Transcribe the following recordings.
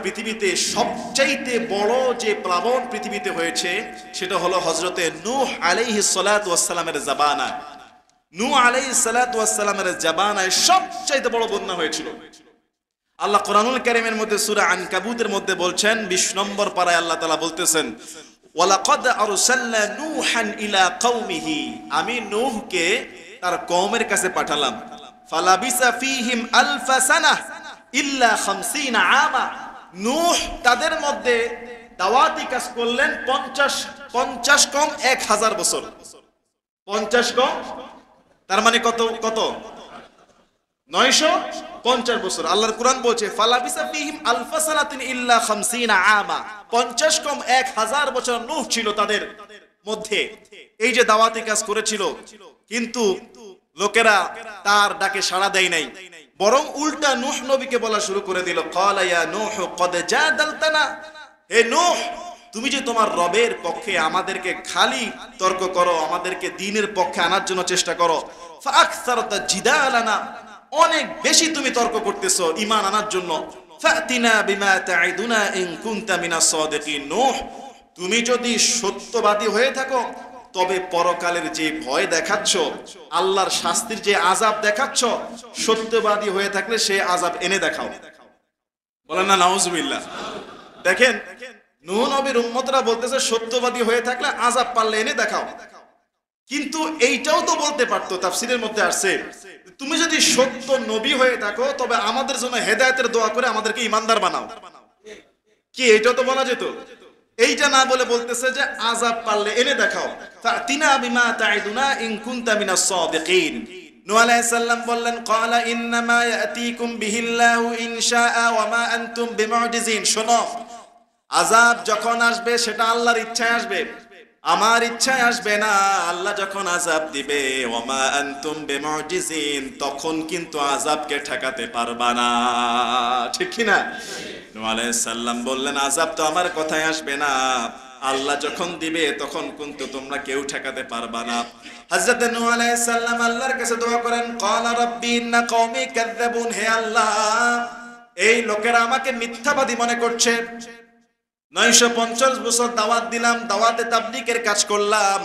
পৃথিবীতে সবচাইতে বড় যে প্লাবন পৃথিবীতে হয়েছে সেটা হলো হযরতে নূহ আলাইহিস সালাতু ওয়াস সালামের জামানায়। নূহ আলাইহিস সালাতু ওয়াস সালামের জামানায় সবচাইতে বড় বন্যা হয়েছিল। আল্লাহ কোরআনুল কারীমের মধ্যে সূরা আনকাবুতের মধ্যে বলছেন 20 নম্বর পারায় আল্লাহ তাআলা বলতেছেন, ওয়ালাকাদ আরসালনা নূহান ইলা কওমিহি, আমি নূহকে তার কওমের কাছে পাঠালাম। ফালাবিসা ফীহিম আলফা সানাহ ইল্লা 50 আমা, নূহ তাদের মধ্যে দাওয়াতি কাজ করলেন 50 কম 1000 বছর। 50 কম তার মানে কত 950 বছর। আল্লাহর কোরআন বলছে ফালাবিসা ফীহিম আলফা সানাতিন ইল্লা 50 আমা, 50 কম 1000 বছর নূহ ছিল তাদের মধ্যে। এই যে দাওয়াতি কাজ করেছিল, কিন্তু লোকেরা তার ডাকে সাড়া দেয় নাই, বরং উল্টা নূহ নবীকে বলা শুরু করে দিল, ক্বালা ইয়া নূহ ক্বাদ জাদালতানা, হে নূহ তুমি যে তোমার রবের পক্ষে আমাদেরকে খালি তর্ক করো, আমাদেরকে দ্বীনের পক্ষে আনার জন্য চেষ্টা করো, ফাআকসারতা জিদালানা, অনেক বেশি তুমি তর্ক করতেছো ঈমান আনার জন্য, ফাতিনা বিমা তাইদুনা ইন কুনতা মিনাস সাদিকিন, নূহ তুমি যদি সত্যবাদী হয়ে থাকো তবে পরকালের যে ভয় দেখাচ্ছ, আল্লাহর শাস্তির যে আযাব দেখাচ্ছ, সত্যবাদী হয়ে থাকলে সে আযাব এনে দেখাও। বলেন না নাউজুবিল্লাহ। দেখেন নূহ নবীর উম্মতরা বলতেছে সত্যবাদী হয়ে থাকলে আযাব পারলে এনে দেখাও, কিন্তু এইটাও তো বলতে পারতো, তাফসীরের মধ্যে আসছে তুমি যদি সত্য নবী হয়ে থাকো তবে আমাদের জন্য হেদায়েতের দোয়া করে আমাদেরকে ঈমানদার বানাও, কি এটাও তো বলা যেত। এইটা না বলে বলতেছে যে আযাব পারলে এনে দেখাও, ফাতিনা বিমা তাইদুনা ইন কুনতা মিনাস সাদিকিন। নূহ আলাইহিস সালাম বললেন, ক্বালা ইন্নামা ইয়াতিকুম বিহিল্লাহু ইন শাআ ওয়া মা আনতুম বিমুজিজিন, শোনো আযাব যখন আসবে সেটা আল্লাহর ইচ্ছায় আসবে, আমার ইচ্ছায় আসবে না। আল্লাহ যখন আযাব দিবে ওয়া মা আনতুম বিমুজিজিন, তখন কিন্তু আযাবকে ঠেকাতে পারবা না, ঠিক কি না? নূহ আলাইহিস সালাম বললেন আযাব তো আমার কথায় আসবে না, আল্লাহ যখন দিবে তখন কিন্তু তোমরা কেউ ঠেকাতে পারবা না। হযরত নূহ আলাইহিস সালাম আল্লাহর কাছে দোয়া করেন, ক্বালা রাব্বি ইন্না কওমি কাযাবুন, হে আল্লাহ এই লোকেরা আমাকে মিথ্যাবাদী মনে করছে, 950 বছর দাওয়াত দিলাম, দাওয়াতে তাবলীগের কাজ করলাম,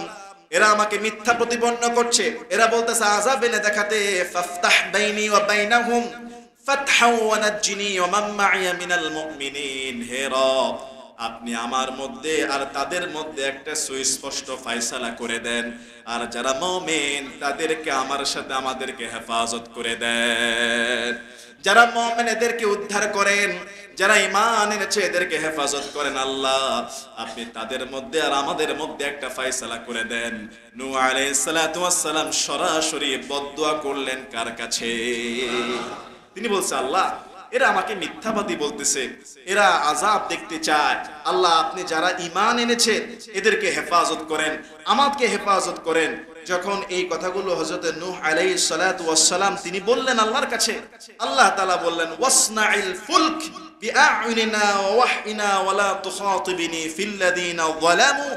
এরা আমাকে মিথ্যা প্রতিপন্ন করছে, এরা বলতেছে আযাব এনে দেখাতে, ফাফতাহ বাইনি ওয়া বাইনাহুম ফাতহাও ওয়া নাজ্জিনি ওয়া মান মাইয়া মিনাল মুমিনিন, হে রব আপনি আমার মধ্যে আর তাদের মধ্যে একটা সুস্পষ্ট ফয়সালা করে দেন, আর যারা মুমিন তাদেরকে আমার সাথে আমাদেরকে হেফাজত করে দেন, যারা মুমিন এদেরকে উদ্ধার করেন, যারা ঈমান এনেছে এদেরকে হেফাজত করেন, আল্লাহ আপনি তাদের মধ্যে আর আমাদের মধ্যে একটা ফয়সালা করে দেন। নূহ আলাইহিস সালাতু ওয়াস সালাম সরাসরি বদদুয়া করলেন কার কাছে? তিনি বলছে আল্লাহ এরা আমাকে মিথ্যাবাদী বলতেছে, এরা আযাব দেখতে চায়, আল্লাহ আপনি যারা ঈমান এনেছে এদেরকে হেফাজত করেন, আমাকে হেফাজত করেন। যখন এই কথাগুলো হযরত নূহ আলাইহিস সালাতু ওয়াস সালাম তিনি বললেন আল্লাহর কাছে, আল্লাহ তাআলা বললেন ওয়াসনাইল ফুলক বিআইনিনা ওয়া ওয়াহইনা ওয়া লা তুখাতিবনি ফিল্লাযিনা যালামু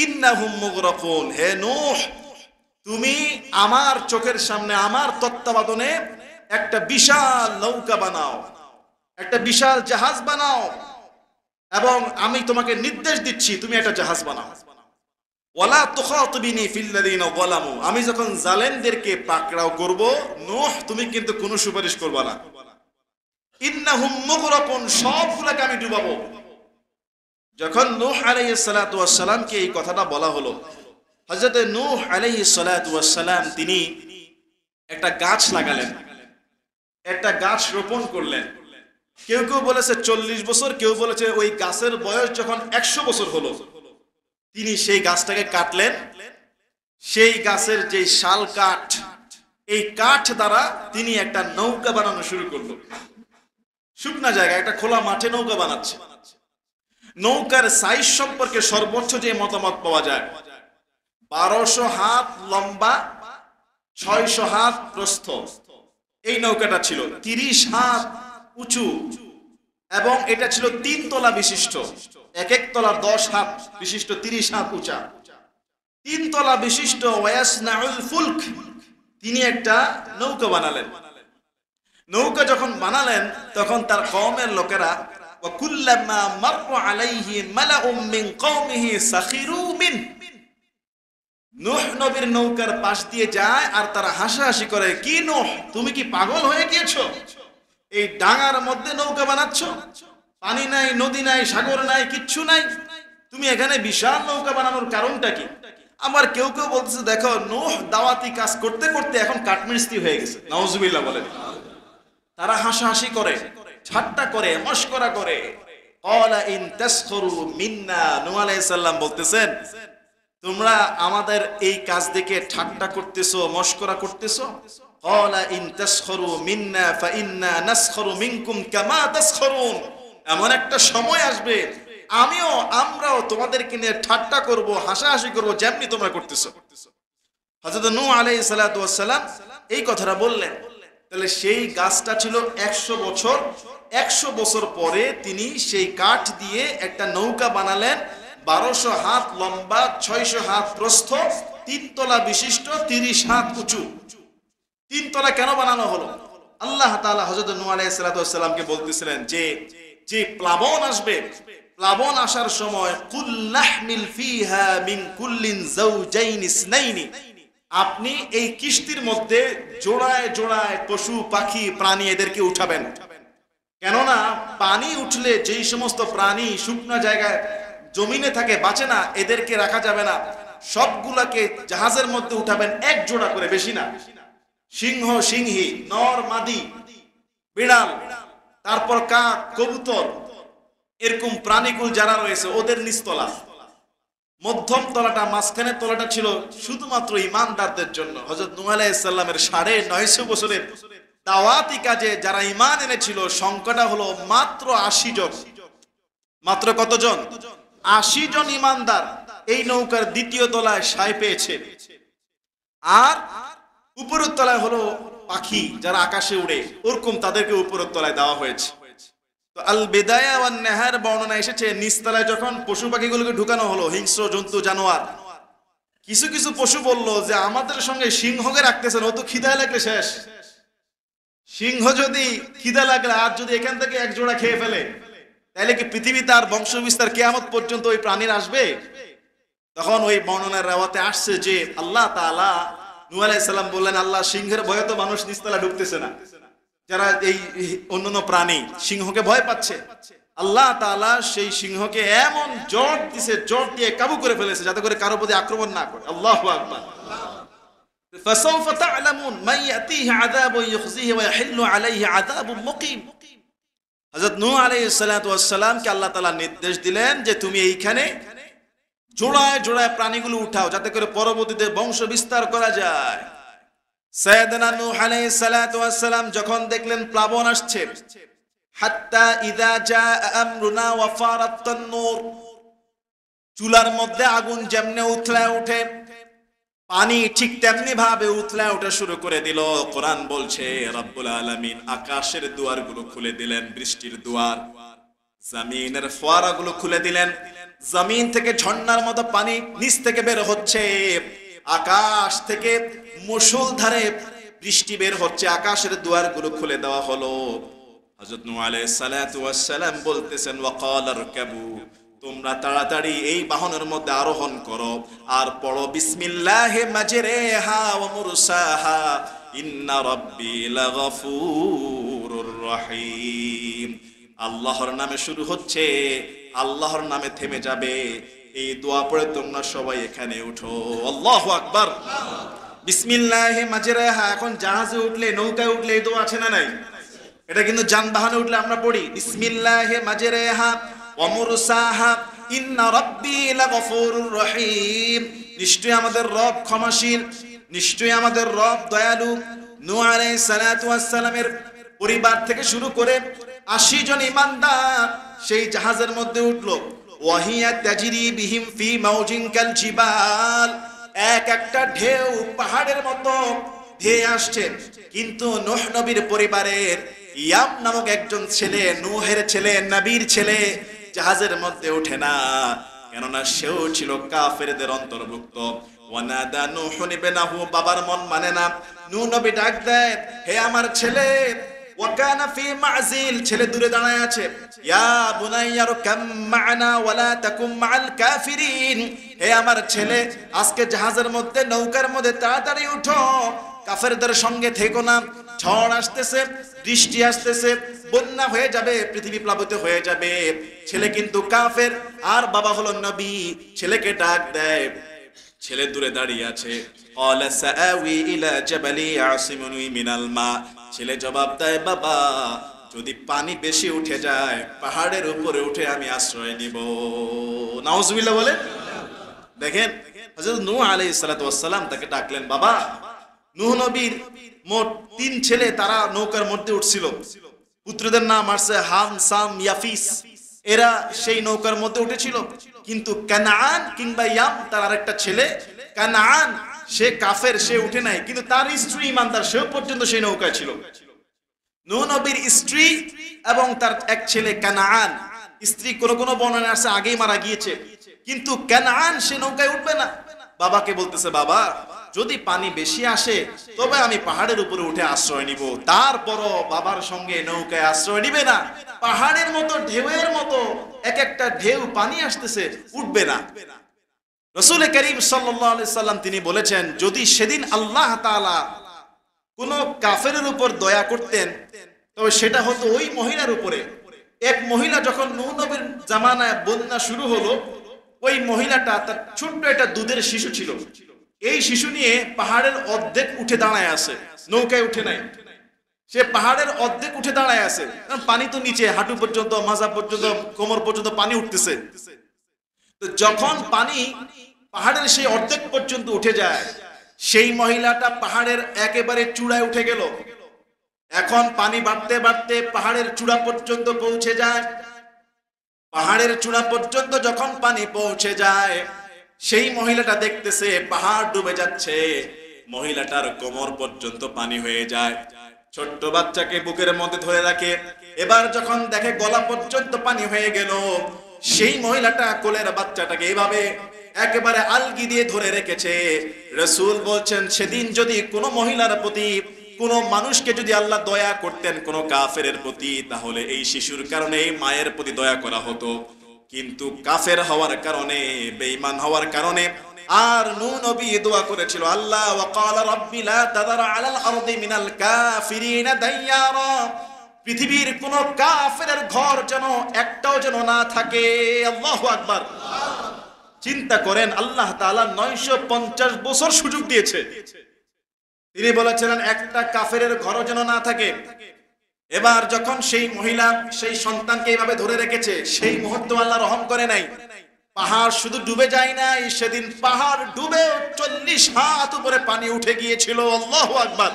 ইন্নাহুম মুগরাকুন, হে নূহ তুমি আমার চোখের সামনে আমার তত্ত্বাবধানে একটা বিশাল নৌকা বানাও, একটা বিশাল জাহাজ বানাও, এবং আমি তোমাকে নির্দেশ দিচ্ছি তুমি একটা জাহাজ বানাও। ওয়ালা তুখাতিবিনি ফিল্লাযিনা যালামু, আমি যখন জালেমদেরকে পাকড়াও করব নূহ তুমি কিন্তু কোনো সুপারিশ করবা না, ইন্নাহুম মুগরাকুন সবগুলোকে আমি ডুবাবো। যখন নূহ আলাইহিস সালাতু ওয়াস সালামকে এই কথাটা বলা হলো, হযরত নূহ আলাইহিস সালাতু ওয়াস সালাম তিনি একটা গাছ লাগালেন, একটা গাছ রোপণ করলেন। কেউ কেউ বলেছে 40 বছর, কেউ বলেছে ওই গাছের বয়স যখন 100 বছর হলো তিনি সেই গাছটাকে কাটলেন, সেই গাছের যে শাল কাঠ, এই কাঠ দ্বারা তিনি একটা নৌকা বানানো শুরু করলো। শুকনা জায়গায় একটা খোলা মাঠে নৌকা বানাচ্ছে। নৌকার সাইজ সম্পর্কে সর্বোচ্চ যে মতামত পাওয়া যায়, 1200 হাত লম্বা, 600 হাত প্রস্থ এই নৌকাটা ছিল, 30 হাত উঁচু, এবং এটা ছিল 3 তলা বিশিষ্ট, এক এক তলা 10 হাত বিশিষ্ট, 30 হাত উঁচা, 3 তলা বিশিষ্ট। ওয়াসনাউল ফুলক, তিনি একটা নৌকা বানালেন। নৌকা যখন বানালেন তখন তার কওমের লোকেরা وكلما مر عليه ملأ من قومه سخروا منه নূহ নবীর নৌকার পাশ দিয়ে যায় আর তারা হাসাহাসি করে, কি নূহ তুমি কি পাগল হয়ে গিয়েছো? এই ডাঙার মধ্যে নৌকা বানাচ্ছ, পানি নাই, নদী নাই, সাগর নাই, কিচ্ছু নাই, তুমি এখানে বিশাল নৌকা বানানোর কারণটা কি? আবার কেউ কেউ বলতেছে দেখো নূহ দাওয়াতি কাজ করতে করতে এখন কাঠমিস্ত্রি হয়ে গেছে, নাউজুবিল্লাহ বলেন। তারা হাসাহাসি করে, ঠাট্টা করে, মশকরা করে। ক্বালা ইন তাসখুরু মিন্না, নূহ আলাইহিস সালাম বলতেছেন তোমরা আমাদের এই কাজ দেখে ঠাট্টা করতেছো, মশকরা করতেছো। ক্বালা ইন তাসখুরু মিন্না ফাইন্না নাসখুরু মিনকুম কামা তাসখুরুন, এমন একটা সময় আসবে আমরাও তোমাদেরকে নিয়ে ঠাট্টা করব, হাসাহাসি করব যেমনি তোমরা করতেছো। হযরত নূহ আলাইহিস সালাতু ওয়াস সালাম এই কথাটা বললেন। তাহলে সেই গাছটা ছিল 100 বছর, 100 বছর পরে তিনি সেই কাঠ দিয়ে একটা নৌকা বানালেন, 1200 হাত লম্বা, 600 হাত প্রস্থ, 3 তলা বিশিষ্ট, 30 হাত উঁচু। 3 তলা কেন বানানো হলো? আল্লাহ তাআলা হযরত নূহ আলাইহিস সালাতু ওয়াস সালামকে বলতেছিলেন যে প্লাবন আসবে, প্লাবন আসার সময় কুল নাহমিল ফিহা মিন কুল্লিন যাওজাইন ইসনাইনি, আপনি এই কিস্তির মধ্যে জোড়ায় জোড়ায় পশু পাখি প্রাণী এদেরকে উঠাবেন। কেননা পানি উঠলে যেই সমস্ত প্রাণী শুকনো জায়গায় জমিনে থাকে বাঁচে না, এদেরকে রাখা যাবে না, সবগুলাকে জাহাজের মধ্যে উঠাবেন এক জোড়া করে, বেশি না। সিংহ সিংহী, নর মাদি, বিড়াল, তারপর কাক, কবুতর, এরকম প্রাণীকুল যারা রয়েছে ওদের নিচতলা, মধ্যম তলাটা, মাঝখানের তলাটা ছিল শুধুমাত্র ঈমানদারদের জন্য। হযরত নূহ আলাইহিস সালামের 950 বছরের দাওয়াতি কাজে যারা ঈমান এনেছিল সংখ্যাটা হলো মাত্র 80 জন। মাত্র কতজন? 80 জন ঈমানদার এই নৌকার দ্বিতীয় তলায় সায় পেয়েছে। আর উপরের তলায় হলো পাখি যারা আকাশে উড়ে, ওরকম তাদেরকে উপরের তলায় দেওয়া হয়েছে। তো আল বিদায়া ওয়ান নাহার বর্ণনা এসেছে নিচতলায় যখন পশু পাখিগুলোকে ঢুকানো হলো, হিংস্র জন্তু জানোয়ার, কিছু কিছু পশু বলল যে আমাদের সঙ্গে সিংহকে রাখতেছেন, ও তো খিদা লাগলে শেষ। সিংহ যদি খিদা লাগলে আর যদি এখান থেকে এক জোড়া খেয়ে ফেলে তাহলে কি পৃথিবীতে আর বংশ বিস্তার কিয়ামত পর্যন্ত ওই প্রাণীর আসবে? তখন ওই বর্ণনার রাওয়াতে আসছে যে আল্লাহ তাআলা নূহ আলাইহিস সালাম বললেন, আল্লাহ সিংহের ভয়ে তো মানুষ নিচতলা ঢুকতেছে না, যারা এই অন্যান্য প্রাণী সিংহকে ভয় পাচ্ছে, আল্লাহ তাআলা সেই সিংহকে এমন জট দিয়েছে, জট দিয়ে কাবু করে ফেলেছে যাতে করে কারো প্রতি আক্রমণ না করে। আল্লাহু আকবার। ফাসাউফা তা'লামুন মান ইয়াতিহি আযাবুন ইখজিহি ওয়া ইয়াহিল্লু আলাইহি আযাবুন মুকিম। হযরত নূহ আলাইহিস সালাতু ওয়াস সালামকে আল্লাহ তাআলা নির্দেশ দিলেন যে তুমি এইখানে জোড়ায় জোড়ায় প্রাণীগুলো উঠাও যাতে করে পরবর্তীতে বংশ বিস্তার করা যায়। সাইয়েদনা নূহ আলাইহিস সালাতু ওয়াস সালাম যখন দেখলেন প্লাবন আসছে, হাত্তা ইযা জাআ আমরুনা ওয়া ফারাত তান্নুর, চুলার মধ্যে আগুন যেমনে উথলায় ওঠে পানি ঠিক তেমনি ভাবে উথলায় ওঠা শুরু করে দিল। কোরআন বলছে রব্বুল আলামিন আকাশের দুয়ারগুলো খুলে দিলেন, বৃষ্টির দুয়ার, জমিনের ফোয়ারাগুলো খুলে দিলেন, জমিন থেকে ঝর্ণার মতো পানি নিচ থেকে বের হচ্ছে, আকাশ থেকে মুষলধারে বৃষ্টি বের হচ্ছে, আকাশের দুয়ারগুলো খুলে দেওয়া হলো। হযরত নূহ আলাইহিস সালাতু ওয়াস সালাম বলতেছেন ওয়াকাল আরকাবু, তোমরা তাড়াতাড়ি এই বাহনের মধ্যে আরোহণ করো আর পড়ো বিসমিল্লাহি মাজরিহা ওয়া মুরসাহা ইন্না রাব্বি লাগফুরুর রহিম। আল্লাহর নামে শুরু হচ্ছে, আল্লাহর নামে থেমে যাবে, এই দোয়া পড়ে তোমরা সবাই এখানে উঠো। আল্লাহু আকবার। বিসমিল্লাহি মাজরিহা, এখন জাহাজে উঠলে, নৌকায় উঠলে এই দোয়া আছে না নাই? এটা কিন্তু যানবাহনে উঠলে আমরা পড়ি বিসমিল্লাহি মাজরিহা ওয়া মুরসাহা ইন্না রাব্বি লাগফুরুর রহিম। নিশ্চয়ই আমাদের রব ক্ষমাশীল, নিশ্চয়ই আমাদের রব দয়ালু। নূহ আলাইহিস সালাতু ওয়াস সালামের পরিবার থেকে শুরু করে 80 জন ঈমানদার সেই জাহাজের মধ্যে উঠলো। ওয়াহিয়া তাজরি বিহিম ফি মাউজিন কাল জিবাল, এক একটা ঢেউ পাহাড়ের মতো ধেয়ে আসছে, কিন্তু নূহ নবীর পরিবারের ইয়াম নামক একজন ছেলে, নূহের ছেলে, নবীর ছেলে জাহাজের মধ্যে ওঠে না, কেননা সেও ছিল কাফেরদের অন্তর্ভুক্ত। ওয়ানাদা নূহুন ইবনাহু, বাবার মন মানে না, নূহ নবী ডাক দেয়, হে আমার ছেলে ওয়াকানা ফি মাযিল, ছেলে দূরে দাঁড়ায় আছে। ইয়া বুনাইয়ার কাম মা'না ওয়ালা তাকুম মা'আল কাফিরিন, হে আমার ছেলে আজকে জাহাজের মধ্যে নৌকার মধ্যে তাড়াতাড়ি উঠো, কাফেরদের সঙ্গে থেকো না। ঝড় আসতেছে, বৃষ্টি আসতেছে, বন্যা হয়ে যাবে, পৃথিবী প্লাবিত হয়ে যাবে। ছেলে কিন্তু কাফের আর বাবা হলো নবী। ছেলেকে ডাক দেয়, ছেলে দূরে দাঁড়িয়ে আছে। ক্বালা সাআওয়ি ইলা জাবালি ইয়াসিমুনি মিনাল মা, ছেলে জবাব দেয়, বাবা যদি পানি বেশি উঠে যায় পাহাড়ের উপরে উঠে আমি আশ্রয় নিব। নাউজুবিল্লাহ বলে। দেখেন হযরত নূহ আলাইহিস সালাতু ওয়াস সালাম তাকে ডাকলেন, বাবা। নূহ নবীর মোট 3 ছেলে, তারা নৌকার মধ্যে উঠছিল। পুত্রদের নাম আছে হাম, সাম, ইয়াফিস। এরা সেই নৌকার মধ্যে উঠেছিল। কিন্তু কানান কিংবা ইয়াম তার আরেকটা ছেলে, কানান সে কাফের, সে উঠে নাই, কিন্তু তার স্ত্রী ইমানদার, সেও পর্যন্ত সেই নৌকায় ছিল। নূহ নবীর স্ত্রী এবং তার এক ছেলে কানান, স্ত্রী কোন কোন বর্ণনা আছে আগেই মারা গিয়েছে, কিন্তু কানান সে নৌকায় উঠবে না। বাবাকে বলতেছে, বাবা যদি পানি বেশি আসে তবে আমি পাহাড়ের উপরে উঠে আশ্রয় নিব। তারপরও বাবার সঙ্গে নৌকায় আশ্রয় নিবে না। পাহাড়ের মতো ঢেউয়ের মতো এক একটা ঢেউ পানি আসতেছে, উঠবে না। রাসূল করিম সাল্লাল্লাহু আলাইহি সাল্লাম তিনি বলেছেন, যদি সেদিন আল্লাহ তাআলা কোন কাফেরের উপর দয়া করতেন তবে সেটা হতো ওই মহিলার উপরে। এক মহিলা যখন নূহ নবীর জামানায় বন্যা শুরু হলো, ওই মহিলাটা তার ছোট্ট একটা দুধের শিশু ছিল। এই শিশু নিয়ে পাহাড়ের অর্ধেক উঠে দাঁড়ায় আছে, নৌকায় উঠে নাই। সে পাহাড়ের অর্ধেক উঠে দাঁড়ায় আছে, পানি তো নিচে হাঁটু পর্যন্ত, মাজা পর্যন্ত, কোমর পর্যন্ত পানি উঠতেছে। তো যখন পানি পাহাড়ের সেই অর্ধেক পর্যন্ত উঠে যায়, সেই মহিলাটা পাহাড়ের একেবারে চূড়ায় উঠে গেল। এখন পানি বাড়তে বাড়তে পাহাড়ের চূড়া পর্যন্ত পৌঁছে যায়। পাহাড়ের চূড়া পর্যন্ত যখন পানি পৌঁছে যায়, সেই মহিলাটা দেখতেছে পাহাড় ডুবে যাচ্ছে। মহিলাটার কোমর পর্যন্ত পানি হয়ে যায়। ছোট্ট বাচ্চাকে বুকের মধ্যে ধরে রাখে। এবার যখন দেখে গলা পর্যন্ত পানি হয়ে গেল, সেই মহিলাটা কোলের বাচ্চাটাকে এইভাবে একেবারে আলগি দিয়ে ধরে রেখেছে। রাসূল বলছেন, সেদিন যদি কোনো মহিলার প্রতি, কোন মানুষকে যদি আল্লাহ দয়া করতেন কোন কাফেরের প্রতি, তাহলে এই শিশুর কারণে এই মায়ের প্রতি দয়া করা হতো। কিন্তু কাফের হওয়ার কারণে, বেঈমান হওয়ার কারণে আর নূহ নবী দোয়া করেছিল, আল্লাহ ওয়াকালা রাব্বি লা তাদার আলাল আরদি মিনাল কাফিরিনা দাইয়ারা, পৃথিবীর কোন কাফেরের ঘর যেন একটাও যেন না থাকে। আল্লাহু আকবার। চিন্তা করেন, আল্লাহ তাআলা 950 বছর সুযোগ দিয়েছে। তিনি বলেছিলেন একটা কাফেরের ঘরও যেন না থাকে। এবার যখন সেই মহিলা সেই সন্তানকে এইভাবে ধরে রেখেছে, সেই মুহূর্তে আল্লাহ রহম করে নাই। পাহাড় শুধু ডুবে যায় নাই, সেদিন পাহাড় ডুবে 40 হাত উপরে পানি উঠে গিয়েছিল। আল্লাহু আকবার।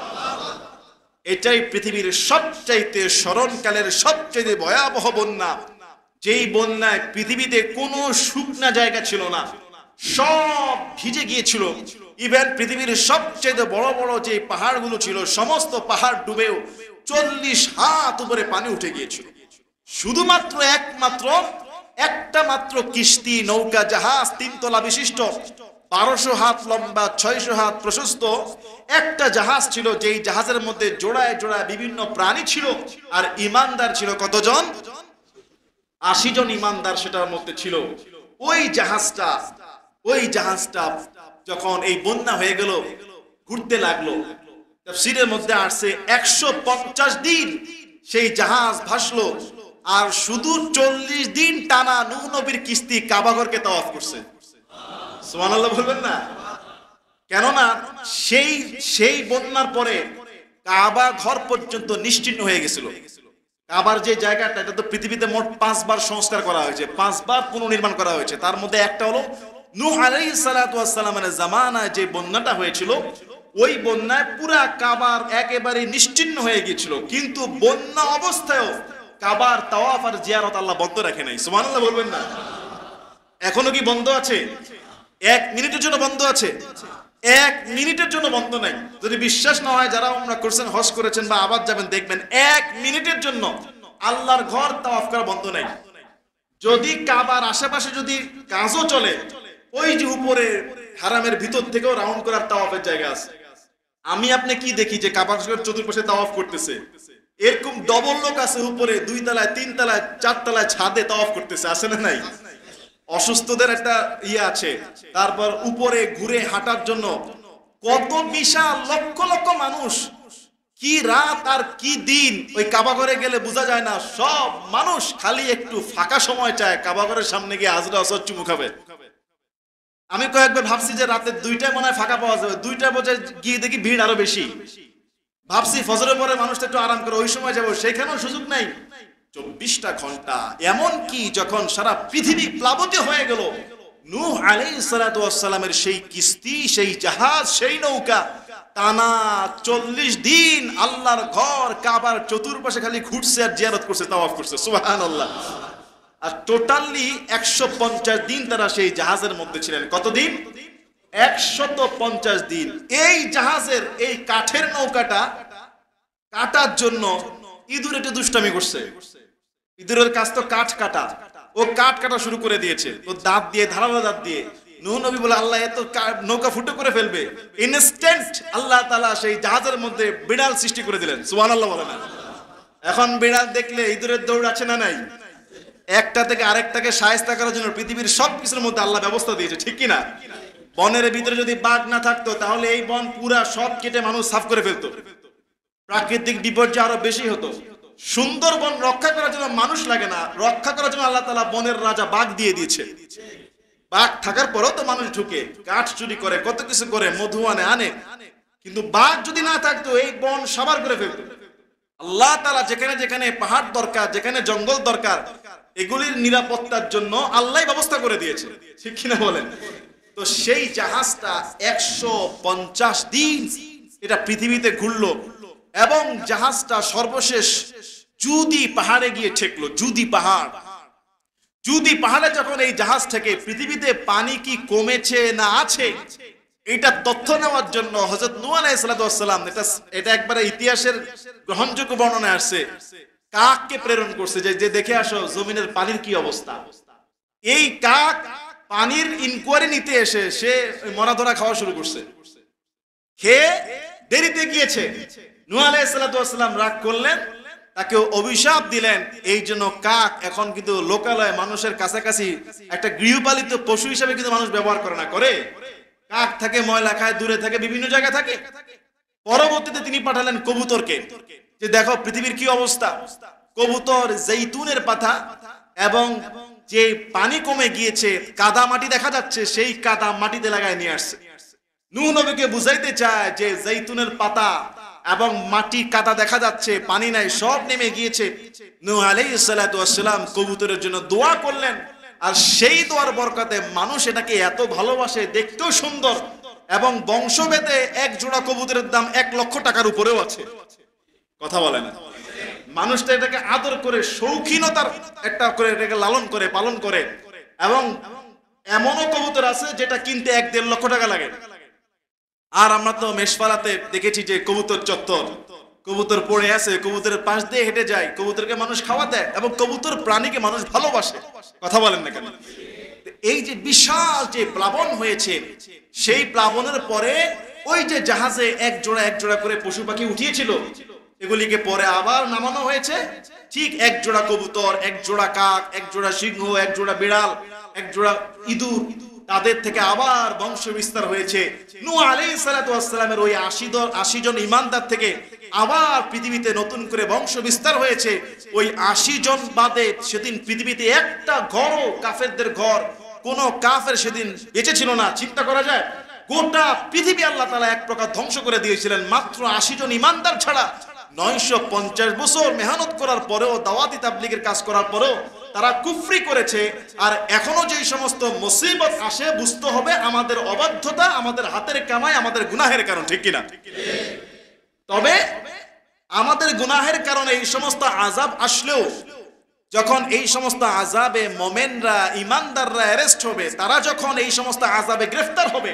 এটাই পৃথিবীর সবচাইতে স্মরণকালের সবচেয়ে ভয়াবহ বন্যা, যেই বন্যায় পৃথিবীতে কোনো শুকনা জায়গা ছিল না, সব ভিজে গিয়েছিল। ইভেন পৃথিবীর সবচেয়ে বড় বড় যে পাহাড়গুলো ছিল, সমস্ত পাহাড় ডুবেও 40 হাত উপরে পানি উঠে গিয়েছিল। শুধুমাত্র একটা মাত্র কিস্তি, নৌকা, জাহাজ, 3 তলা বিশিষ্ট, 1200 হাত লম্বা, 600 হাত প্রশস্ত একটা জাহাজ ছিল, যেই জাহাজের মধ্যে জোড়ায় জোড়ায় বিভিন্ন প্রাণী ছিল। আর ইমানদার ছিল কতজন? 80 জন ইমানদার সেটার মধ্যে ছিল। ওই জাহাজটা যখন এই বন্যা হয়ে গেল, ঘুরতে লাগলো, তাফসীরের মধ্যে আসছে 150 দিন সেই জাহাজ ভাসলো। আর শুধু 40 দিন টানা নূহ নবীর কিস্তি কাবাঘরকে তাওয়াফ করছে। সুবহানাল্লাহ বলবেন না? কেননা সেই বন্যার পরে কাবা ঘর পর্যন্ত নিশ্চিহ্ন হয়ে গেছিল। কাবার যে জায়গাটা, এটা তো পৃথিবীতে মোট 5 বার সংস্কার করা হয়েছে, 5 বার পুনর্নির্মাণ করা হয়েছে। তার মধ্যে একটা হলো নূহ আলাইহিস সালাতু ওয়াস সালামের জামানায় যে বন্যাটা হয়েছিল, ওই বন্যায় পুরা কাবার একেবারে নিশ্চিহ্ন হয়ে গিয়েছিল। কিন্তু বন্যা অবস্থায়ও কাবার তাওয়াফ আর জিয়ারত আল্লাহ বন্ধ রাখে নাই। সুবহানাল্লাহ বলবেন না? এখনো কি বন্ধ আছে? 1 মিনিটের জন্য বন্ধ আছে? 1 মিনিটের জন্য বন্ধ নাই। যদি বিশ্বাস না হয়, যারা উমরা করছেন, হজ করেছেন বা আবার যাবেন, দেখবেন 1 মিনিটের জন্য আল্লাহর ঘর তাওয়াফ করা বন্ধ নাই। যদি কাবার আশেপাশে যদি কাজও চলে, ওই যে উপরে হারামের ভিতর থেকেও রাউন্ড করার তাওয়াফের জায়গা আছে। আমি আপনি কি দেখি যে কাবার চতুর্পাশে তাওয়াফ করতেছে? এরকম ডবল লোক আছে উপরে, 2 তলায় 3 তলায় 4 তলায় ছাদে তাওয়াফ করতেছে, আছে না নাই? অসুস্থদের একটা ইয়ে আছে। তারপর উপরে ঘুরে হাঁটার জন্য কত বিশাল লক্ষ লক্ষ মানুষ, কি রাত আর কি দিন। ওই কাবাঘরে গেলে বোঝা যায় না, সব মানুষ খালি একটু ফাঁকা সময় চায় কাবাঘরের সামনে গিয়ে হাজরা আসর চুমু খাবে। আমি কয়েকবার ভাবছি যে রাতে 2টায় মনে হয় ফাঁকা পাওয়া যাবে, 2টা বাজে গিয়ে দেখি ভিড় আরো বেশি। ভাবছি ফজরের পরে মানুষটা একটু আরাম করে ওই সময় যাবো, সেখানেও সুযোগ নাই। 24টা ঘন্টা, এমন কি যখন সারা পৃথিবী প্লাবিত হয়ে গেল, নূহ আলাইহিস সালাতু ওয়াস সালামের সেই কিস্তি, সেই জাহাজ, সেই নৌকা টানা 40 দিন আল্লাহর ঘর কাবার চতুর্পাশে খালি ঘুরছে আর জিয়ারত করছে, তাওয়াফ করছে, সুবহানাল্লাহ। আর টোটালি 150 দিন তারা সেই জাহাজের মধ্যে ছিলেন। কতদিন? 150 দিন। এই জাহাজের এই কাঠের নৌকাটা কাটার জন্য ইঁদুর একটু দুষ্টামি করছে। ইঁদুরের কাজ তো কাঠ কাটা, ও কাঠ কাটা শুরু করে দিয়েছে, ও দাঁত দিয়ে, ধারালো দাঁত দিয়ে। নূহ নবী বলে, আল্লাহ এত নৌকা ফুটো করে ফেলবে। ইনস্ট্যান্ট আল্লাহ তাআলা সেই জাহাজের মধ্যে বিড়াল সৃষ্টি করে দিলেন, সুবহানাল্লাহ বলে না? এখন বিড়াল দেখলে ইঁদুরের দৌড় আছে না নাই? একটা থেকে আরেকটাকে শায়েস্তা করার জন্য পৃথিবীর সব কিছুর মধ্যে আল্লাহ ব্যবস্থা দিয়েছে, ঠিক কি না? বনের ভিতরে যদি বাঘ না থাকতো তাহলে এই বন পুরা সব কেটে মানুষ সাফ করে ফেলতো, প্রাকৃতিক বিপর্যয় আরো বেশি হতো। সুন্দরবন রক্ষা করার জন্য মানুষ লাগে না, রক্ষা করার জন্য আল্লাহ তাআলা বনের রাজা বাঘ দিয়ে দিয়েছে। বাঘ থাকার পরেও তো মানুষ ঢুকে, কাঠ চুরি করে, কত কিছু করে, মধু আনে, কিন্তু বাঘ যদি না থাকতো এই বন সাবার করে ফেলতো। আল্লাহ তাআলা যেখানে যেখানে পাহাড় দরকার, যেখানে জঙ্গল দরকার, এগুলির নিরাপত্তার জন্য আল্লাহই ব্যবস্থা করে দিয়েছে, ঠিক কিনা বলেন? তো সেই জাহাজটা 150 দিন এটা পৃথিবীতে ঘুরলো, এবং জাহাজটা সর্বশেষ জুদি পাহাড়ে গিয়ে ঠেকলো। জুদি পাহাড়ে যখন এই জাহাজ থেকে পৃথিবীতে পানি কি কমেছে না আছে এটা তথ্য নেওয়ার জন্য হযরত নূহ আলাইহিস সালাম, এটা একবারে ইতিহাসের গ্রহণযোগ্য বর্ণনায় আসছে, কাককে প্রেরণ করছে যে দেখে আসো জমিনের পানির কি অবস্থা। এই কাক পানির ইনকোয়ারি নিতে এসে সে মরা ধরা খাওয়া শুরু করছে, খেয়ে দেরিতে গিয়েছে। নূহ আলাইহিস সালাম রাগ করলেন, তাকে অভিশাপ দিলেন। এই জন্য কাক এখন কিন্তু লোকালয়ে মানুষের কাছাকাছি একটা গৃহপালিত পশু হিসেবে কিন্তু মানুষ ব্যবহার করে না, করে কাক থাকে, ময়লা খায়, দূরে থাকে, বিভিন্ন জায়গায় থাকে। পরবর্তীতে তিনি পাঠালেন কবুতরকে, যে দেখো পৃথিবীর কি অবস্থা। কবুতর জৈতুনের পাতা এবং যে পানি কমে গিয়েছে, কাদা মাটি দেখা যাচ্ছে, সেই কাদা মাটিতে লাগায় নিয়ে আসছে। নূহ নবীকে বুঝাইতে চায় যে জৈতুনের পাতা এবং মাটি কাদা দেখা যাচ্ছে, পানি নাই, সব নেমে গিয়েছে। নূহ আলাইহিস সালাতু ওয়াস সালাম কবুতরের জন্য দোয়া করলেন, আর সেই দোয়ার বরকতে মানুষ এটাকে এত ভালোবাসে, দেখতেও সুন্দর, এবং বংশভেদে এক জোড়া কবুতরের দাম 1 লক্ষ টাকার উপরেও আছে। কথা বলে না? মানুষটা এটাকে আদর করে, শৌখিনতার একটা করে এটাকে লালন করে, পালন করে। এবং এমনও কবুতর আছে যেটা কিনতে 1-1.5 লক্ষ টাকা লাগে। আর আমরা তো মেষপাড়াতে দেখেছি যে কবুতর চত্বর, কবুতর পড়ে আছে, কবুতরের পাশ দিয়ে হেঁটে যায়, কবুতরকে মানুষ খাওয়া দেয়, এবং কবুতর প্রাণীকে মানুষ ভালোবাসে। কথা বলেন না কেন? এই যে বিশাল যে প্লাবন হয়েছে, সেই প্লাবনের পরে ওই যে জাহাজে এক জোড়া করে পশু পাখি উঠিয়েছিল, এগুলিকে পরে আবার নামানো হয়েছে। ঠিক 1 জোড়া কবুতর, 1 জোড়া কাক, 1 জোড়া সিংহ, 1 জোড়া বিড়াল, 1 জোড়া ইঁদুর, তাদের থেকে আবার বংশ বিস্তার হয়েছে। নূহ আলাইহিস সালামের ওই 80 জন ইমানদার থেকে আবার পৃথিবীতে নতুন করে বংশ বিস্তার হয়েছে। ওই 80 জন বাদে সেদিন পৃথিবীতে একটা ঘরও, কাফেরদের ঘর, কোন কাফের সেদিন বেঁচে ছিল না। চিন্তা করা যায়, গোটা পৃথিবী আল্লাহ তাআলা এক প্রকার ধ্বংস করে দিয়েছিলেন মাত্র 80 জন ইমানদার ছাড়া। 950 বছর মেহনত করার পরেও, দাওয়াতি তাবলীগের কাজ করার পরেও তারা কুফরি করেছে। আর এখনো যেই সমস্ত মুসিবত আসে, বুঝতে হবে আমাদের অবাধ্যতা, আমাদের হাতের কামাই, আমাদের গুনাহের কারণ, ঠিক কিনা? তবে আমাদের গুনাহের কারণে এই সমস্ত আযাব আসলেও, যখন এই সমস্ত আযাবে মোমেনরা, ইমানদাররা অ্যারেস্ট হবে, তারা যখন এই সমস্ত আযাবে গ্রেফতার হবে,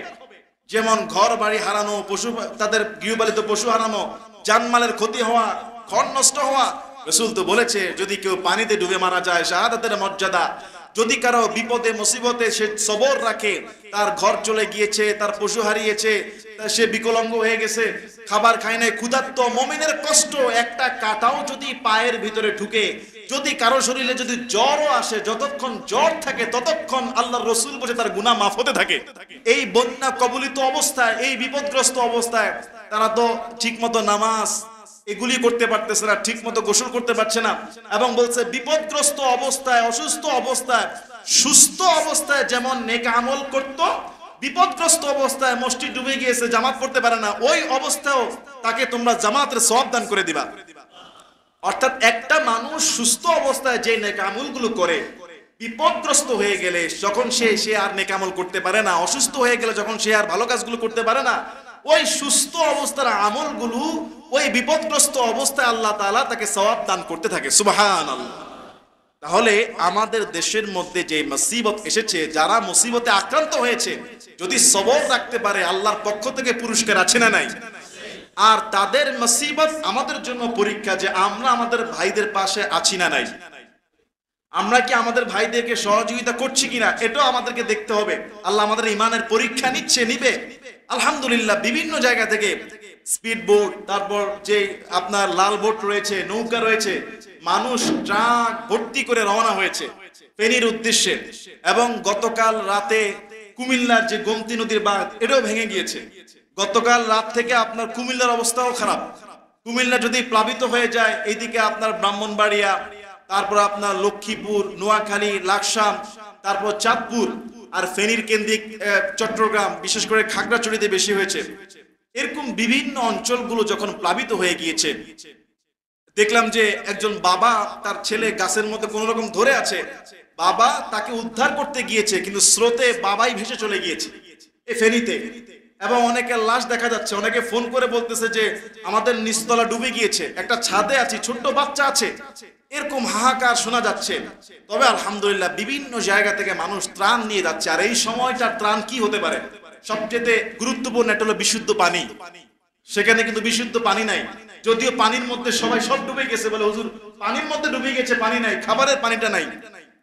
যেমন ঘর বাড়ি হারানো, পশু, তাদের গৃহপালিত পশু হারানো, জানমালের ক্ষতি হওয়া, ঘর নষ্ট হওয়া। রাসূল তো বলেছে যদি কেউ পানিতে ডুবে মারা যায়, শাহাদাতের মর্যাদা। যদি কারো বিপদে মুসিবতে সে সবর রাখে, তার ঘর চলে গিয়েছে, তার পশু হারিয়েছে, সে বিকলাঙ্গ হয়ে গেছে, খাবার খায় নাই, ক্ষুধার্ত, মুমিনের কষ্ট একটা কাঁটাও যদি পায়ের ভিতরে ঢুকে, যদি কারো শরীরে যদি জ্বরও আসে, যতক্ষণ জ্বর থাকে ততক্ষণ আল্লাহর রাসূল বলে তার গুনাহ মাফ হতে থাকে। এই বন্যা কবলিত অবস্থায়, এই বিপদগ্রস্ত অবস্থায় তারা তো ঠিকমতো নামাজ এগুলি করতে পারতেছে না, ঠিক মতো গোসল করতে পারছে না। এবং বলছে বিপদগ্রস্ত অবস্থায়, অসুস্থ অবস্থায়, সুস্থ অবস্থায় যেমন নেক আমল করত, বিপদগ্রস্ত অবস্থায় মসজিদ ডুবে গিয়েছে, জামাত পড়তে পারে না, ওই অবস্থায়ও তাকে তোমরা জামাতের সওয়াব দান করে দিবা। অর্থাৎ একটা মানুষ সুস্থ অবস্থায় যে নেক আমলগুলো করে, বিপদগ্রস্ত হয়ে গেলে যখন সে আর নেক আমল করতে পারে না, অসুস্থ হয়ে গেলে যখন সে আর ভালো কাজগুলো করতে পারে না, ওই সুস্থ অবস্থার আমলগুলো ওই বিপদগ্রস্ত অবস্থায় আল্লাহ তাআলা তাকে সওয়াব দান করতে থাকে। সুবহানাল্লাহ। তাহলে আমাদের দেশের মধ্যে যে মুসিবত এসেছে, যারা মুসিবতে আক্রান্ত হয়েছে, যদি সবর রাখতে পারে আল্লাহর পক্ষ থেকে পুরস্কার আছে না নাই? আর তাদের মুসিবত আমাদের জন্য পরীক্ষা যে আমরা আমাদের ভাইদের পাশে আছি না নাই, আমরা কি আমাদের ভাইদেরকে সহযোগিতা করছি কিনা, এটাও আমাদেরকে দেখতে হবে। আল্লাহ আমাদের ইমানের পরীক্ষা নিবে। আলহামদুলিল্লাহ বিভিন্ন জায়গা থেকে স্পিড বোট, তারপর যে আপনার লাল বোট রয়েছে, নৌকা রয়েছে, মানুষ ট্রাক ভর্তি করে রওনা হয়েছে ফেনীর উদ্দেশ্যে। এবং গতকাল রাতে কুমিল্লার যে গোমতী নদীর বাঁধ, এটাও ভেঙে গিয়েছে। গতকাল রাত থেকে আপনার কুমিল্লার অবস্থাও খারাপ। কুমিল্লা যদি প্লাবিত হয়ে যায়, এইদিকে আপনার ব্রাহ্মণবাড়িয়া, তারপর আপনার লক্ষ্মীপুর, নোয়াখালী, লাকসাম, তারপর চাঁদপুর, আর ফেনীর কেন্দ্রিক চট্টগ্রাম, বিশেষ করে খাগড়াছড়িতে বেশি হয়েছে। এরকম বিভিন্ন অঞ্চলগুলো যখন প্লাবিত হয়ে গিয়েছে, দেখলাম যে একজন বাবা তার ছেলে গাছের মধ্যে কোন রকম ধরে আছে, বাবা তাকে উদ্ধার করতে গিয়েছে, কিন্তু স্রোতে বাবাই ভেসে চলে গিয়েছে এই ফেনীতে। এবং অনেকের লাশ দেখা যাচ্ছে, অনেকে ফোন করে বলতেছে যে আমাদের নিচতলা ডুবে গিয়েছে, একটা ছাদে আছি, ছোট্ট বাচ্চা আছে, এরকম হাহাকার শোনা যাচ্ছে। তবে আলহামদুলিল্লাহ বিভিন্ন জায়গা থেকে মানুষ ত্রাণ নিয়ে যাচ্ছে। আর এই সময়টা ত্রাণ কি হতে পারে? সবচেয়ে গুরুত্বপূর্ণ একটা হলো বিশুদ্ধ পানি। সেখানে কিন্তু বিশুদ্ধ পানি নাই, যদিও পানির মধ্যে সবাই সব ডুবে গেছে, বলে হুজুর পানির মধ্যে ডুবে গেছে, পানি নাই, খাবারের পানিটা নাই।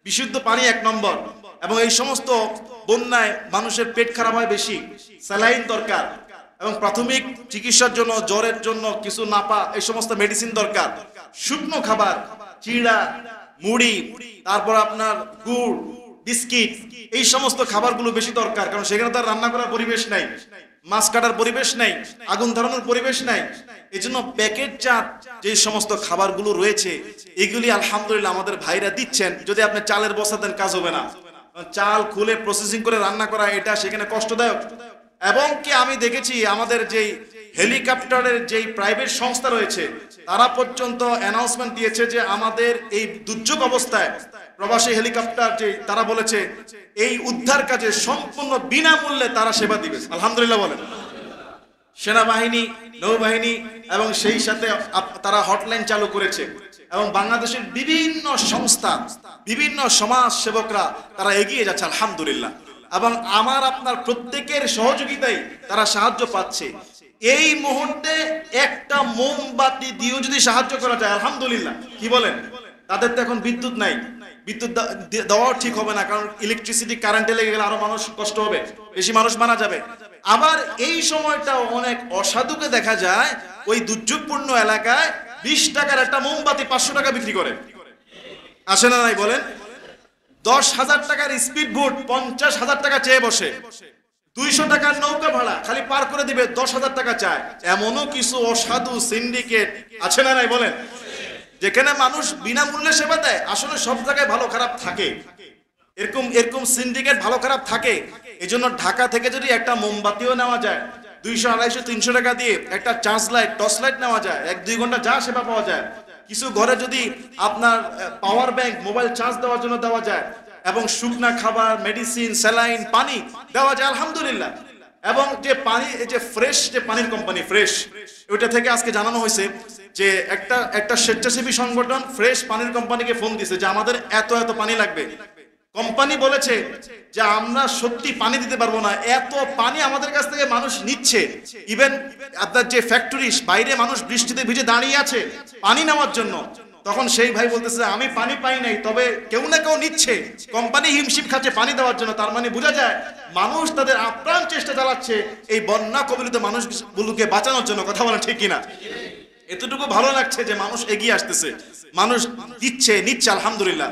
বিশুদ্ধ পানি এক নম্বর। এবং এই সমস্ত বন্যায় মানুষের পেট খারাপ হয় বেশি, স্যালাইন দরকার, এবং প্রাথমিক চিকিৎসার জন্য, জ্বরের জন্য কিছু নাপা, এই সমস্ত মেডিসিন দরকার। শুকনো খাবার, চিড়া, মুড়ি, তারপর আপনার গুড়, বিস্কিট, এই সমস্ত খাবারগুলো বেশি দরকার, কারণ সেখানে তার রান্না করার পরিবেশ নাই, মাছ কাটার পরিবেশ নাই, আগুন ধরানোর পরিবেশ নাই। এই জন্য প্যাকেটজাত যে সমস্ত খাবারগুলো রয়েছে, এগুলি আলহামদুলিল্লাহ আমাদের ভাইরা দিচ্ছেন। যদি আপনি চালের বস্তা দেন, কাজ হবে না। চাল খুলে প্রসেসিং করে রান্না করা, এটা সেখানে কষ্টদায়ক। এবং কি আমি দেখেছি আমাদের যেই হেলিকপ্টারের যেই প্রাইভেট সংস্থা রয়েছে, তারা পর্যন্ত অ্যানাউন্সমেন্ট দিয়েছে যে আমাদের এই দুর্যোগ অবস্থায় প্রবাসী হেলিকপ্টার যে তারা বলেছে এই উদ্ধার কাজে সম্পূর্ণ বিনামূল্যে তারা সেবা দিবে। আলহামদুলিল্লাহ বলেন। সেনাবাহিনী, নৌবাহিনী এবং সেই সাথে তারা হটলাইন চালু করেছে। এবং বাংলাদেশের বিভিন্ন সংস্থা, বিভিন্ন সমাজ সেবকরা তারা এগিয়ে যাচ্ছে আলহামদুলিল্লাহ। এবং আমার আপনার প্রত্যেকের সহযোগিতায় তারা সাহায্য পাচ্ছে। এই মুহূর্তে একটা মোমবাতি দিয়েও যদি সাহায্য করা যায় আলহামদুলিল্লাহ। কি বলেন? তাদের তো এখন বিদ্যুৎ নাই, বিদ্যুৎ দেওয়াও ঠিক হবে না, কারণ ইলেকট্রিসিটি কারেন্টে লেগে গেলে আরো মানুষ কষ্ট হবে, বেশি মানুষ মারা যাবে। আবার এই সময়টা অনেক অসাধুকে দেখা যায় ওই দুর্যোগপূর্ণ এলাকায় 20 টাকার একটা মোমবাতি 500 টাকা বিক্রি করে। আসে না নাই বলেন? 10,000 টাকার স্পিড বোট 50,000 টাকা চেয়ে বসে, 200 টাকার নৌকা ভাড়া খালি পার করে দিবে, 10,000 টাকা চায়। এমনও কিছু অসাধু সিন্ডিকেট আছে না নাই বলেন, যেখানে মানুষ বিনামূল্যে সেবা দেয়। আসলে সব জায়গায় ভালো খারাপ থাকে, এরকম সিন্ডিকেট ভালো খারাপ থাকে। এজন্য ঢাকা থেকে যদি একটা মোমবাতিও নেওয়া যায় 200, 250, 300 টাকা দিয়ে, একটা চার্জ লাইট, টর্চ লাইট নেওয়া যায়, 1-2 ঘন্টা যা সেবা পাওয়া যায়। কিছু ঘরে যদি আপনার পাওয়ার ব্যাংক, মোবাইল চার্জ দেওয়ার জন্য দেওয়া যায়, এবং শুকনা খাবার, মেডিসিন, স্যালাইন, পানি দেওয়া যায় আলহামদুলিল্লাহ। এবং যে পানি, যে ফ্রেশ যে পানির কোম্পানি ফ্রেশ, ওইটা থেকে আজকে জানানো হয়েছে যে একটা স্বেচ্ছাসেবী সংগঠন ফ্রেশ পানির কোম্পানিকে ফোন দিয়েছে যে আমাদের এত পানি লাগবে। কোম্পানি বলেছে যে আমরা সত্যি পানি দিতে পারবো না, এত পানি আমাদের কাছ থেকে মানুষ নিচ্ছে। ইভেন আপনার যে ফ্যাক্টরি, বাইরে মানুষ বৃষ্টিতে ভিজে দাঁড়িয়ে আছে পানি নেওয়ার জন্য। তখন সেই ভাই বলতেছে আমি পানি পাই নাই, তবে কেউ না কেউ নিচ্ছে, কোম্পানি হিমশিম খাচ্ছে পানি দেওয়ার জন্য। তার মানে বোঝা যায় মানুষ তাদের আপ্রাণ চেষ্টা চালাচ্ছে এই বন্যা কবলিত মানুষগুলোকে বাঁচানোর জন্য। কথা বলেন ঠিক কিনা? এতটুকু ভালো লাগছে যে মানুষ এগিয়ে আসতেছে, মানুষ নিচ্ছে আলহামদুলিল্লাহ।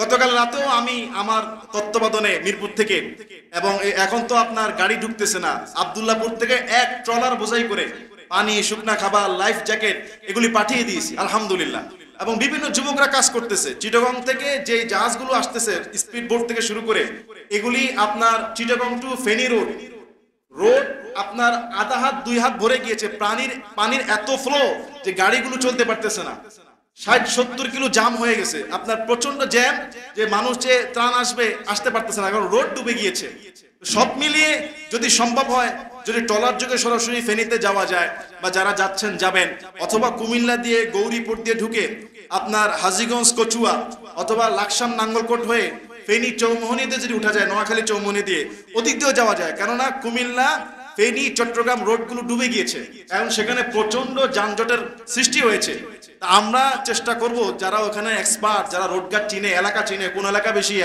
গতকাল রাতেও আমি আমার তত্ত্বাবধানে মিরপুর থেকে, এবং এখন তো আপনার গাড়ি ঢুকতেছে না, আব্দুল্লাহপুর থেকে এক ট্রলার বোঝাই করে পানি, শুকনা খাবার, লাইফ জ্যাকেট এগুলি পাঠিয়ে দিয়েছি আলহামদুলিল্লাহ। এবং বিভিন্ন যুবকরা কাজ করতেছে। চিটাগং থেকে যে জাহাজগুলো আসতেছে স্পিড বোট থেকে শুরু করে, এগুলি আপনার চিটাগং টু ফেনী রোড আপনার আধা হাত 2 হাত ভরে গিয়েছে। পানির এত ফ্লো যে গাড়িগুলো চলতে পারতেছে না, 60-70 কিলো জাম হয়ে গেছে, আপনার প্রচন্ড জ্যাম, যে মানুষ যে ত্রাণ আসতে পারতেছে না, কারণ রোড ডুবে গিয়েছে। সব মিলিয়ে যদি সম্ভব হয়, যদি ট্রলার যোগে সরাসরি ফেনীতে যাওয়া যায়, বা যারা যাচ্ছেন যাবেন, অথবা কুমিল্লা দিয়ে গৌরীপুর দিয়ে ঢুকে আপনার হাজীগঞ্জ কচুয়া অথবা লাকসাম নাঙ্গলকোট হয়ে ফেনী চৌমোহনীতে যদি উঠা যায়, নোয়াখালী চৌমোহনী দিয়ে ওদিক দিয়েও যাওয়া যায়। কেননা কুমিল্লা, ফেনী, চট্টগ্রাম রোডগুলো ডুবে গিয়েছে, এবং সেখানে প্রচন্ড যানজটের সৃষ্টি হয়েছে। তা আমরা চেষ্টা করব, যারা ওখানে এক্সপার্ট, যারা রোডঘাট চিনে, এলাকা চিনে, কোন এলাকা বেশি,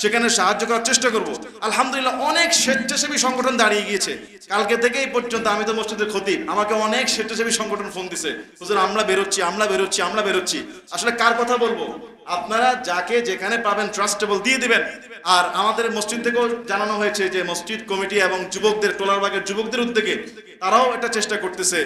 সেখানে সাহায্য করার চেষ্টা করব। আলহামদুলিল্লাহ অনেক স্বেচ্ছাসেবী সংগঠন দাঁড়িয়ে গিয়েছে। কালকে থেকে এই পর্যন্ত, আমি তো মসজিদের খতিব, আমাকে অনেক স্বেচ্ছাসেবী সংগঠন ফোন দিছে, হুজুর আমরা বেরোচ্ছি। আসলে কার কথা বলবো? আপনারা যাকে যেখানে পাবেন ট্রাস্টেবল দিয়ে দিবেন। আর আমাদের মসজিদ থেকেও জানানো হয়েছে যে মসজিদ কমিটি এবং যুবকদের, টোলারবাগের যুবকদের উদ্যোগে তারাও এটা চেষ্টা করতেছে।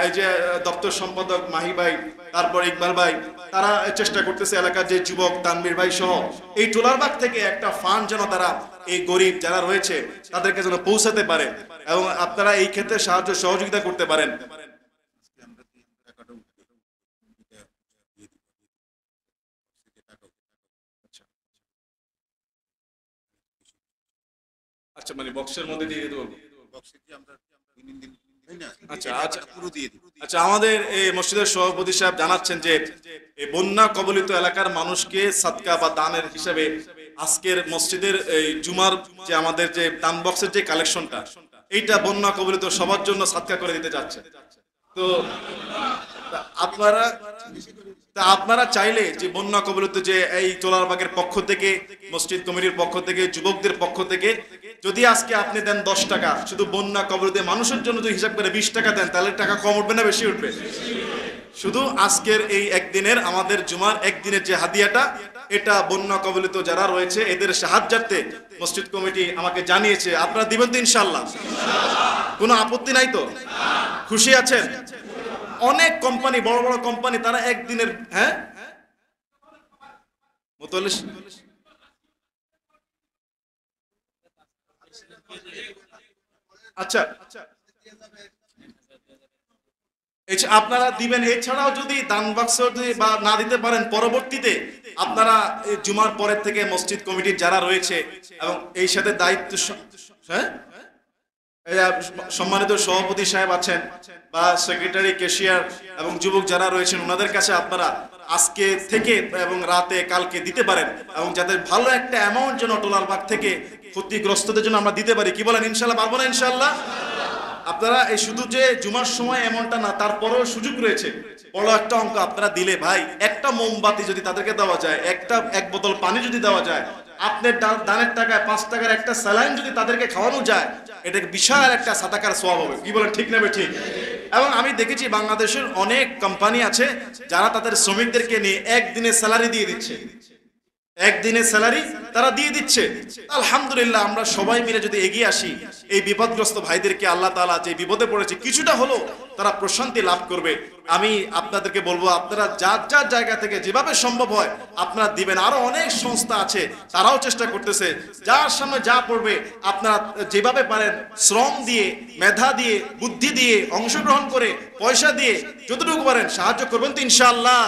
এই যে দপ্তর সম্পাদক মাহি ভাই, তারপর ইকবাল ভাই, তারা চেষ্টা করতেছে এলাকার যে যুবক তানভীর ভাই সহ এই টোলারবাগ থেকে একটা ফান্ড যেন তারা এই গরিব যারা রয়েছে তাদেরকে যেন পৌঁছাতে পারে, এবং আপনারা এই ক্ষেত্রে সাহায্য সহযোগিতা করতে পারেন। আচ্ছা, মানে বক্সের মধ্যে দিয়ে দেবো। আচ্ছা, আমাদের এই মসজিদের সভাপতি সাহেব জানাচ্ছেন যে এই বন্যা কবলিত এলাকার মানুষকে সাদকা বা দানের হিসাবে আজকের মসজিদের এই জুমার যে আমাদের যে দান বক্সের যে কালেকশনটা, এইটা বন্যা কবলিত সবার জন্য সাদকা করে দিতে যাচ্ছে। তো আপনারা চাইলে যে বন্যা কবলিত যে এই টোলারবাগের পক্ষ থেকে, মসজিদ কমিটির পক্ষ থেকে, যুবকদের পক্ষ থেকে যদি আজকে আপনি দেন 10 টাকা, শুধু বন্যা কবলিত মানুষের জন্য যদি হিসাব করে 20 টাকা দেন, তাহলে টাকা কম উঠবে না বেশি উঠবে? শুধু আজকের এই একদিনের, আমাদের জুমার একদিনের যে হাদিয়াটা, এটা বন্যা কবলিত যারা রয়েছে এদের সাহায্যার্থে মসজিদ কমিটি আমাকে জানিয়েছে। আপনারা দিবেন তো ইনশাআল্লাহ? কোনো আপত্তি নাই তো? খুশি আছেন? অনেক কোম্পানি, বড় বড় কোম্পানি, তারা একদিনের, হ্যাঁ আচ্ছা আপনারা দিবেন। এছাড়াও যদি দান বাক্স বা না দিতে পারেন, পরবর্তীতে আপনারা জুমার পরের থেকে মসজিদ কমিটির যারা রয়েছে এবং এই সাথে দায়িত্ব, হ্যাঁ সম্মানিত সভাপতি সাহেব আছেন বা সেক্রেটারি, ক্যাশিয়ার এবং যুবক যারা রয়েছেন, ওনাদের কাছে আপনারা আজকে থেকে এবং রাতে কালকে দিতে পারেন, এবং যাদের ভালো একটা অ্যামাউন্ট যেন টোলারবাগ থেকে ক্ষতিগ্রস্তদের জন্য আমরা দিতে পারি। কি বলেন? ইনশাল্লাহ পারবো না? ইনশাল্লাহ। আপনারা এই শুধু যে জুমার সময় এমনটা না, তারপরেও সুযোগ রয়েছে। বড় একটা অঙ্ক আপনারা দিলে, ভাই একটা মোমবাতি যদি তাদেরকে দেওয়া যায়, এক বোতল পানি যদি দেওয়া যায়, আপনার দানের টাকায় 5 টাকার একটা স্যালাইন যদি তাদেরকে খাওয়ানো যায়, এটা বিশাল একটা সাদাকার সওয়াব হবে। কি বলেন? ঠিক না ঠিক? এবং আমি দেখেছি বাংলাদেশের অনেক কোম্পানি আছে যারা তাদের শ্রমিকদেরকে নিয়ে একদিনের স্যালারি দিয়ে দিচ্ছে, একদিনের স্যালারি তারা দিয়ে দিচ্ছে। আলহামদুলিল্লাহ, আমরা সবাই মিলে যদি এগিয়ে আসি, এই বিপদগ্রস্ত ভাইদেরকে আল্লাহ তাআলা যে বিপদে পড়েছে কিছুটা হলো তারা প্রশান্তি লাভ করবে। আমি আপনাদেরকে বলবো, আপনারা যার যার জায়গা থেকে যেভাবে সম্ভব হয় আপনারা দিবেন। আরো অনেক সংস্থা আছে, তারাও চেষ্টা করতেছে, যার সামনে যা পড়বে আপনারা যেভাবে পারেন শ্রম দিয়ে, মেধা দিয়ে, বুদ্ধি দিয়ে, অংশগ্রহণ করে, পয়সা দিয়ে যতটুকু পারেন সাহায্য করবেন তো ইনশাআল্লাহ।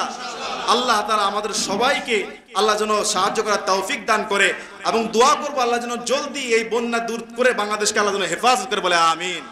আল্লাহ তাআলা আমাদের সবাইকে আল্লাহ যেন সাহায্য করার তৌফিক দান করে, এবং দোয়া করবো আল্লাহ যেন জলদি এই বন্যা দূর করে বাংলাদেশকে আল্লাহ যেন হেফাজত করে, বলে আমিন।